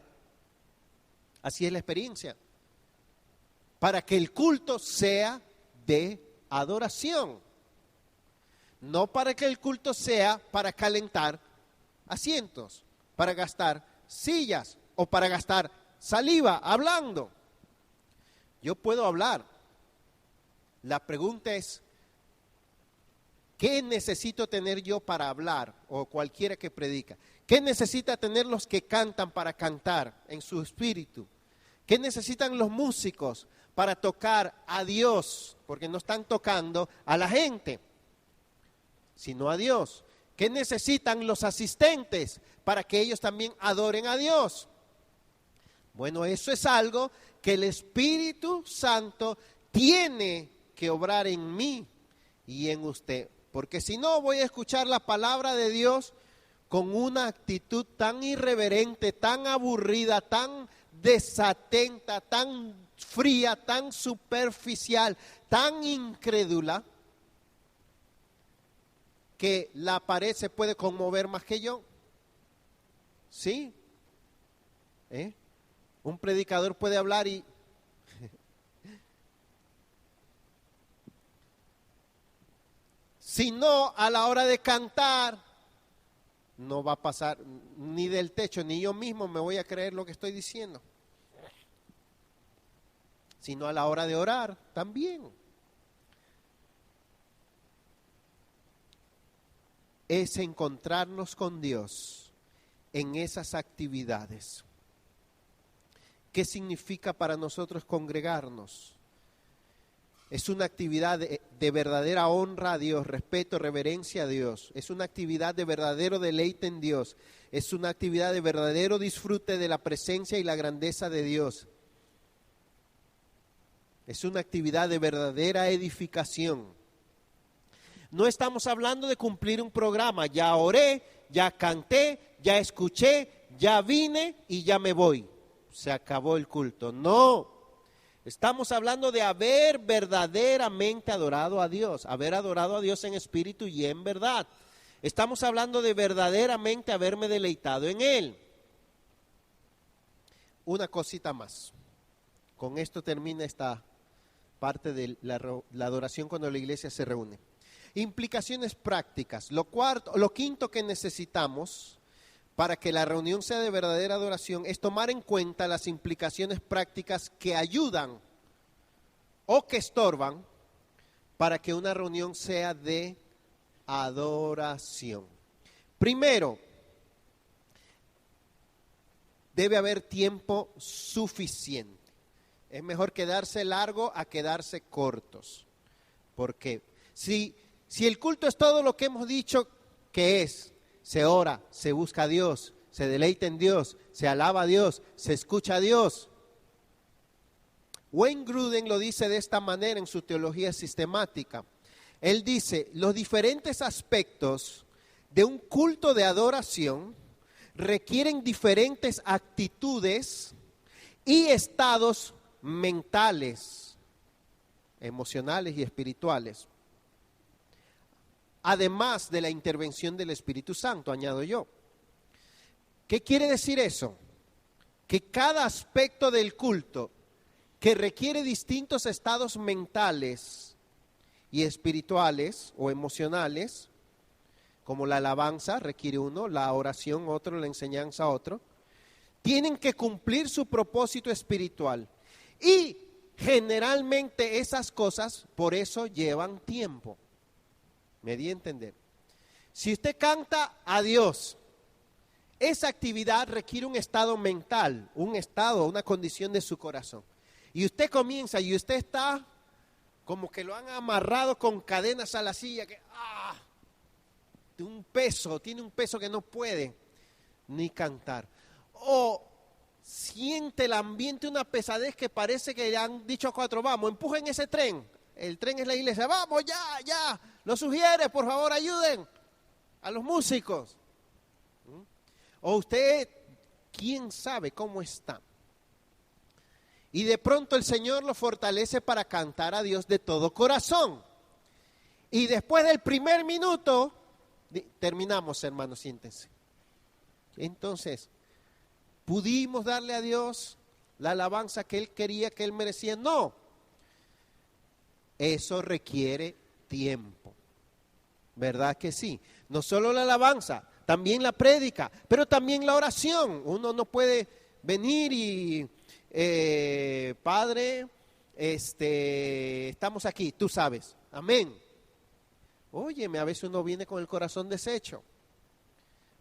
Así es la experiencia. Para que el culto sea de adoración, no para que el culto sea para calentar asientos, para gastar sillas o para gastar saliva hablando. Yo puedo hablar. La pregunta es, ¿qué necesito tener yo para hablar? O cualquiera que predica. ¿Qué necesita tener los que cantan para cantar en su espíritu? ¿Qué necesitan los músicos para tocar a Dios? Porque no están tocando a la gente, sino a Dios. ¿Qué necesitan los asistentes para que ellos también adoren a Dios? Bueno, eso es algo que el Espíritu Santo tiene que obrar en mí y en usted. Porque si no, voy a escuchar la palabra de Dios con una actitud tan irreverente, tan aburrida, tan desatenta, tan fría, tan superficial, tan incrédula, que la pared se puede conmover más que yo. ¿Sí? Un predicador puede hablar y si no, a la hora de cantar, no va a pasar ni del techo, ni yo mismo me voy a creer lo que estoy diciendo. Sino a la hora de orar también. es encontrarnos con Dios en esas actividades. ¿Qué significa para nosotros congregarnos? Es una actividad de verdadera honra a Dios, respeto, reverencia a Dios. Es una actividad de verdadero deleite en Dios. Es una actividad de verdadero disfrute de la presencia y la grandeza de Dios. Es una actividad de verdadera edificación. No estamos hablando de cumplir un programa. Ya oré, ya canté, ya escuché, ya vine y ya me voy. Se acabó el culto. No. Estamos hablando de haber verdaderamente adorado a Dios, haber adorado a Dios en espíritu y en verdad. Estamos hablando de verdaderamente haberme deleitado en Él. Una cosita más. Con esto termina esta parte de la adoración cuando la iglesia se reúne. Implicaciones prácticas. Lo quinto que necesitamos para que la reunión sea de verdadera adoración es tomar en cuenta las implicaciones prácticas que ayudan o que estorban para que una reunión sea de adoración. Primero, debe haber tiempo suficiente. Es mejor quedarse largo a quedarse cortos. Porque si el culto es todo lo que hemos dicho que es, se ora, se busca a Dios, se deleita en Dios, se alaba a Dios, se escucha a Dios. Wayne Grudem lo dice de esta manera en su teología sistemática. Él dice, los diferentes aspectos de un culto de adoración requieren diferentes actitudes y estados mentales, emocionales y espirituales. Además de la intervención del Espíritu Santo, añado yo. ¿Qué quiere decir eso? Que cada aspecto del culto que requiere distintos estados mentales y espirituales o emocionales, como la alabanza requiere uno, la oración otro, la enseñanza otro, tienen que cumplir su propósito espiritual. Y generalmente esas cosas por eso llevan tiempo. Me di a entender. Si usted canta a Dios, esa actividad requiere un estado mental, una condición de su corazón. Y usted comienza y usted está como que lo han amarrado con cadenas a la silla, que tiene un peso que no puede ni cantar. O siente el ambiente una pesadez que parece que le han dicho a cuatro, vamos, empujen ese tren. El tren es la iglesia, vamos, ya, los sugieres, por favor, ayuden a los músicos. O usted, quién sabe cómo está. Y de pronto el Señor lo fortalece para cantar a Dios de todo corazón. Y después del primer minuto, terminamos, hermanos, siéntense. Entonces, ¿pudimos darle a Dios la alabanza que Él quería, que Él merecía? No. Eso requiere tiempo. ¿Verdad que sí? No solo la alabanza, también la prédica, pero también la oración. Uno no puede venir y, Padre, estamos aquí, tú sabes. Amén. Óyeme, a veces uno viene con el corazón deshecho.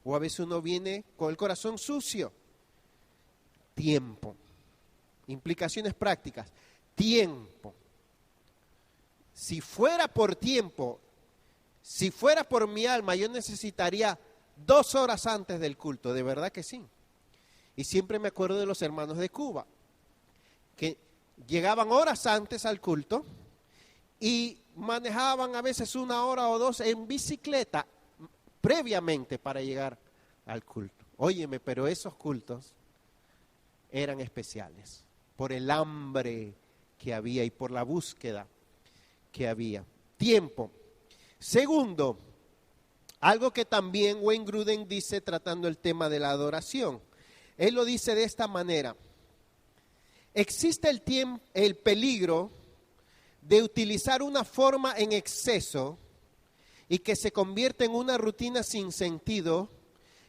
O a veces uno viene con el corazón sucio. Tiempo. Implicaciones prácticas. Tiempo. Si fuera por tiempo, si fuera por mi alma, yo necesitaría 2 horas antes del culto, de verdad que sí. Y siempre me acuerdo de los hermanos de Cuba, que llegaban horas antes al culto y manejaban a veces 1 hora o 2 en bicicleta previamente para llegar al culto. Óyeme, pero esos cultos eran especiales por el hambre que había y por la búsqueda que había. Tiempo. Segundo, algo que también Wayne Grudem dice tratando el tema de la adoración. Él lo dice de esta manera. Existe el peligro de utilizar una forma en exceso y que se convierte en una rutina sin sentido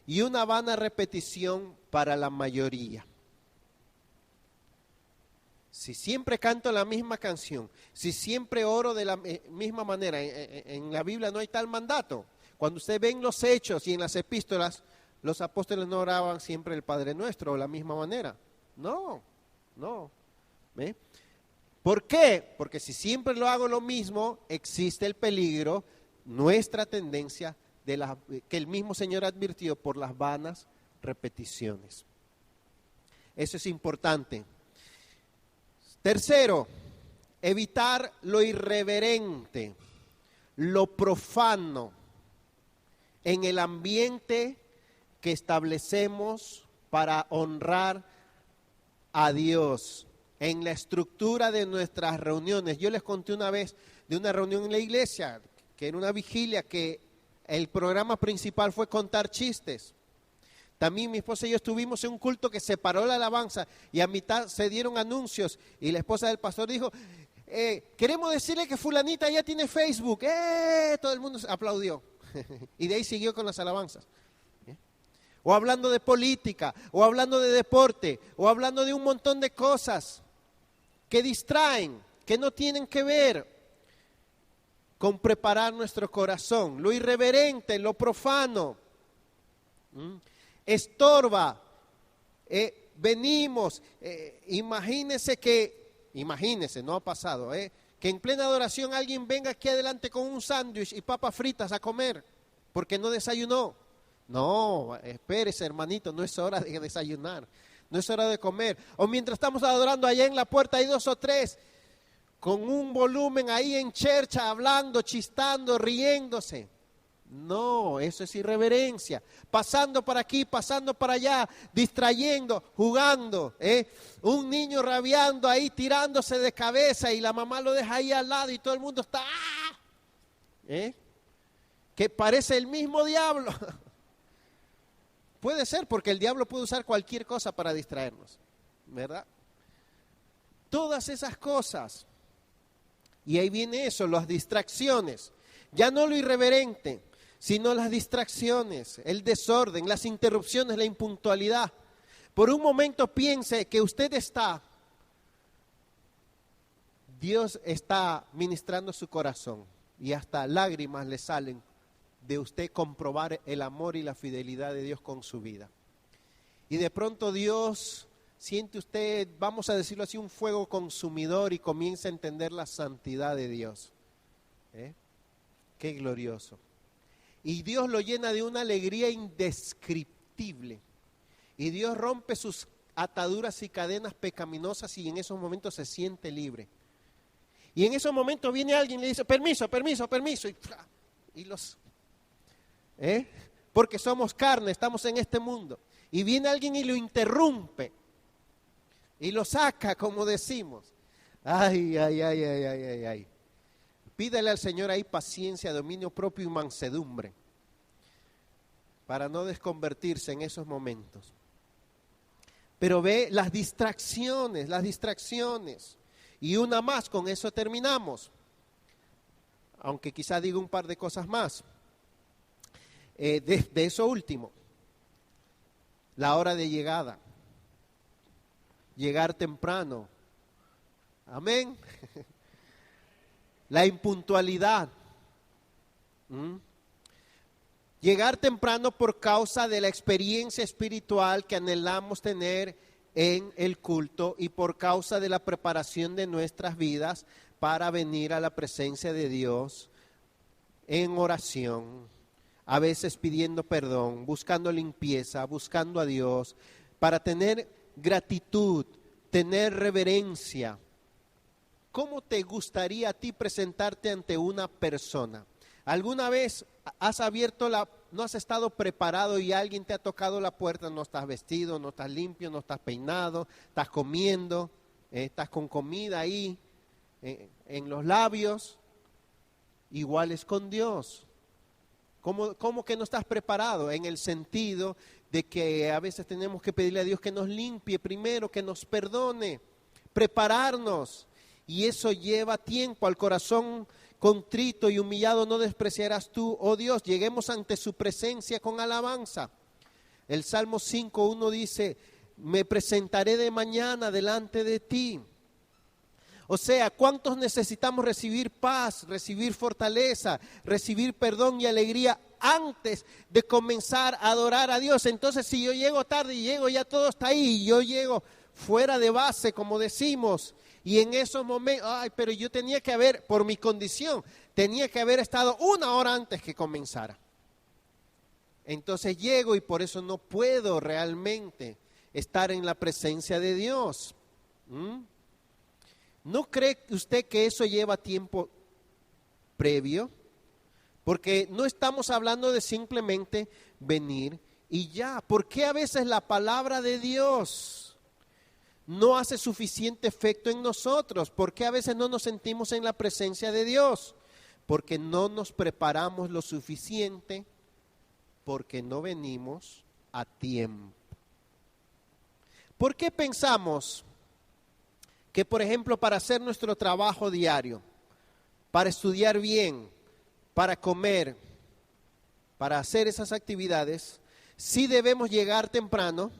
y una vana repetición para la mayoría. Si siempre canto la misma canción, si siempre oro de la misma manera, en la Biblia no hay tal mandato. Cuando usted ve en los hechos y en las epístolas, los apóstoles no oraban siempre el Padre Nuestro de la misma manera. No. ¿Ve? ¿Por qué? Porque si siempre lo hago lo mismo, existe el peligro, nuestra tendencia, que el mismo Señor advirtió, por las vanas repeticiones. Eso es importante. Tercero, evitar lo irreverente, lo profano en el ambiente que establecemos para honrar a Dios, en la estructura de nuestras reuniones. Yo les conté una vez de una reunión en la iglesia, que era una vigilia, que el programa principal fue contar chistes. También mi esposa y yo estuvimos en un culto que se paró la alabanza y a mitad se dieron anuncios y la esposa del pastor dijo, queremos decirle que fulanita ya tiene Facebook. Todo el mundo aplaudió y de ahí siguió con las alabanzas. O hablando de política, o hablando de deporte, o hablando de un montón de cosas que distraen, que no tienen que ver con preparar nuestro corazón. Lo irreverente, lo profano, estorba. Venimos, imagínese, no ha pasado, que en plena adoración alguien venga aquí adelante con un sándwich y papas fritas a comer, porque no desayunó. No, espérese, hermanito, no es hora de desayunar, no es hora de comer. O mientras estamos adorando, allá en la puerta hay 2 o 3 con un volumen ahí en chercha, hablando, chistando, riéndose. No, eso es irreverencia. Pasando para aquí, pasando para allá, distrayendo, jugando. Un niño rabiando ahí, tirándose de cabeza y la mamá lo deja ahí al lado y todo el mundo está... Que parece el mismo diablo. Puede ser, porque el diablo puede usar cualquier cosa para distraernos, ¿verdad? Todas esas cosas. Y ahí viene eso, las distracciones. Ya no lo irreverente, sino las distracciones, el desorden, las interrupciones, la impuntualidad. Por un momento piense que Dios está ministrando su corazón y hasta lágrimas le salen de usted comprobar el amor y la fidelidad de Dios con su vida. Y de pronto Dios, siente usted, vamos a decirlo así, un fuego consumidor y comienza a entender la santidad de Dios. Qué glorioso. Y Dios lo llena de una alegría indescriptible. Y Dios rompe sus ataduras y cadenas pecaminosas y en esos momentos se siente libre. Y en esos momentos viene alguien y le dice, permiso, y los... Porque somos carne, estamos en este mundo. Y viene alguien y lo interrumpe. Y lo saca, como decimos. Ay. Pídele al Señor ahí paciencia, dominio propio y mansedumbre. Para no desconvertirse en esos momentos. Pero ve las distracciones. Y una más, con eso terminamos. Aunque quizá diga un par de cosas más. De eso último, la hora de llegada, llegar temprano, amén, la impuntualidad, llegar temprano por causa de la experiencia espiritual que anhelamos tener en el culto y por causa de la preparación de nuestras vidas para venir a la presencia de Dios en oración. A veces pidiendo perdón, buscando limpieza, buscando a Dios, para tener gratitud, tener reverencia. ¿Cómo te gustaría a ti presentarte ante una persona? ¿Alguna vez no has estado preparado y alguien te ha tocado la puerta? No estás vestido, no estás limpio, no estás peinado, estás comiendo, estás con comida ahí en los labios. Igual es con Dios. ¿Cómo que no estás preparado? En el sentido de que a veces tenemos que pedirle a Dios que nos limpie primero, que nos perdone, prepararnos. Y eso lleva tiempo. Al corazón contrito y humillado no despreciarás tú, oh Dios. Lleguemos ante su presencia con alabanza. El Salmo 5:1 dice, me presentaré de mañana delante de ti. O sea, ¿cuántos necesitamos recibir paz, recibir fortaleza, recibir perdón y alegría antes de comenzar a adorar a Dios. Entonces, si yo llego tarde y llego ya todo está ahí, y yo llego fuera de base, como decimos, y en esos momentos, pero yo tenía que haber, por mi condición, tenía que haber estado 1 hora antes que comenzara. Entonces llego y por eso no puedo realmente estar en la presencia de Dios. ¿No cree usted que eso lleva tiempo previo? Porque no estamos hablando de simplemente venir y ya. ¿Por qué a veces la palabra de Dios no hace suficiente efecto en nosotros? ¿Por qué a veces no nos sentimos en la presencia de Dios? Porque no nos preparamos lo suficiente, porque no venimos a tiempo. ¿Por qué pensamos que, por ejemplo, para hacer nuestro trabajo diario, para estudiar bien, para comer, para hacer esas actividades, sí debemos llegar temprano,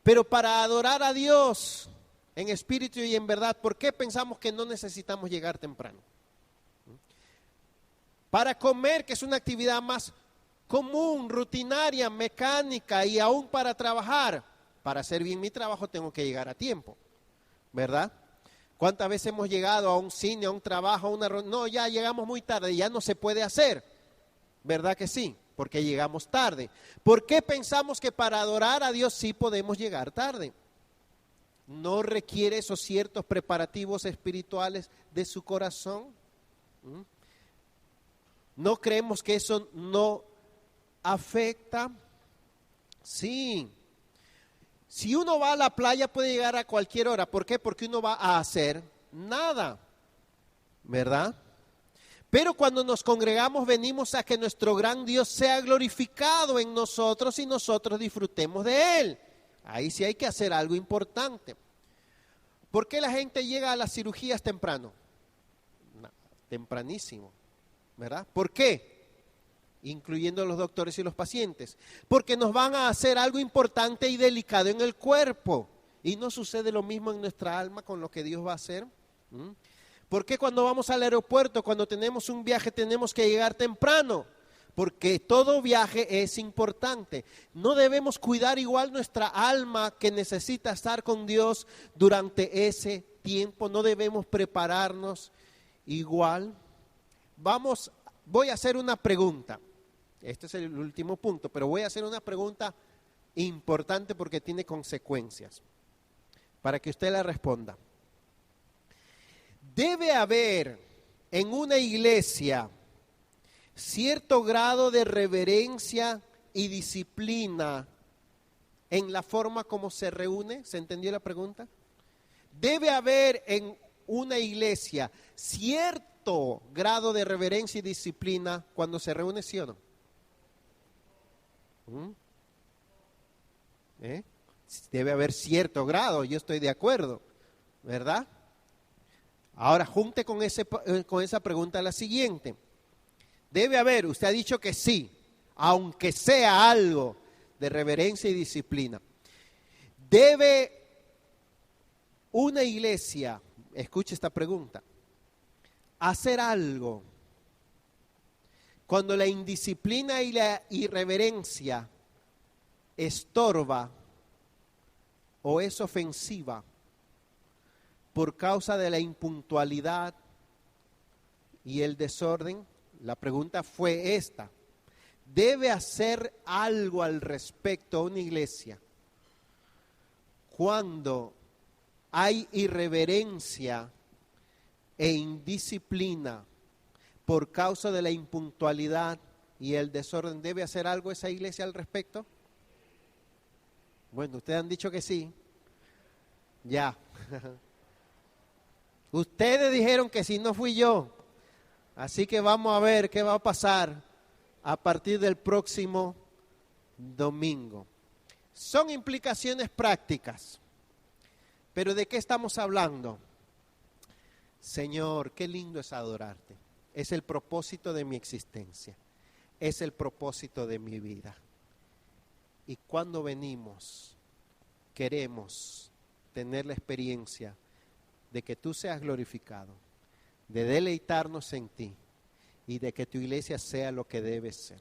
pero para adorar a Dios en espíritu y en verdad, ¿por qué pensamos que no necesitamos llegar temprano? Para comer, que es una actividad más común, rutinaria, mecánica, y aún para trabajar, para hacer bien mi trabajo tengo que llegar a tiempo, ¿verdad? ¿Cuántas veces hemos llegado a un cine, a un trabajo, a una reunión? No, ya llegamos muy tarde, ya no se puede hacer, ¿verdad que sí? Porque llegamos tarde. ¿Por qué pensamos que para adorar a Dios sí podemos llegar tarde? ¿No requiere esos ciertos preparativos espirituales de su corazón? ¿No creemos que eso no afecta? Sí. Si uno va a la playa puede llegar a cualquier hora. ¿Por qué? Porque uno va a hacer nada, ¿verdad? Pero cuando nos congregamos venimos a que nuestro gran Dios sea glorificado en nosotros y nosotros disfrutemos de Él. Ahí sí hay que hacer algo importante. ¿Por qué la gente llega a las cirugías temprano? No, tempranísimo, ¿verdad? ¿Por qué? Incluyendo los doctores y los pacientes, porque nos van a hacer algo importante y delicado en el cuerpo, y no sucede lo mismo en nuestra alma con lo que Dios va a hacer. ¿Por qué cuando vamos al aeropuerto, cuando tenemos un viaje, tenemos que llegar temprano? Porque todo viaje es importante. No debemos cuidar igual nuestra alma que necesita estar con Dios durante ese tiempo, no debemos prepararnos igual. Voy a hacer una pregunta. Este es el último punto, pero voy a hacer una pregunta importante porque tiene consecuencias, para que usted la responda. ¿Debe haber en una iglesia cierto grado de reverencia y disciplina en la forma como se reúne? ¿Se entendió la pregunta? ¿Debe haber en una iglesia cierto grado de reverencia y disciplina cuando se reúne, sí o no? Debe haber cierto grado, yo estoy de acuerdo, ¿verdad? Ahora junte con esa pregunta la siguiente. Debe haber, usted ha dicho que sí, aunque sea algo de reverencia y disciplina. Debe una iglesia, escuche esta pregunta, hacer algo cuando la indisciplina y la irreverencia estorba o es ofensiva por causa de la impuntualidad y el desorden. La pregunta fue esta: ¿debe hacer algo al respecto una iglesia cuando hay irreverencia e indisciplina por causa de la impuntualidad y el desorden? ¿Debe hacer algo esa iglesia al respecto? Bueno, ustedes han dicho que sí. Ya. Ustedes dijeron que sí, no fui yo. Así que vamos a ver qué va a pasar a partir del próximo domingo. Son implicaciones prácticas. Pero ¿de qué estamos hablando? Señor, qué lindo es adorarte. Es el propósito de mi existencia. Es el propósito de mi vida. Y cuando venimos, queremos tener la experiencia de que tú seas glorificado, de deleitarnos en ti y de que tu iglesia sea lo que debe ser.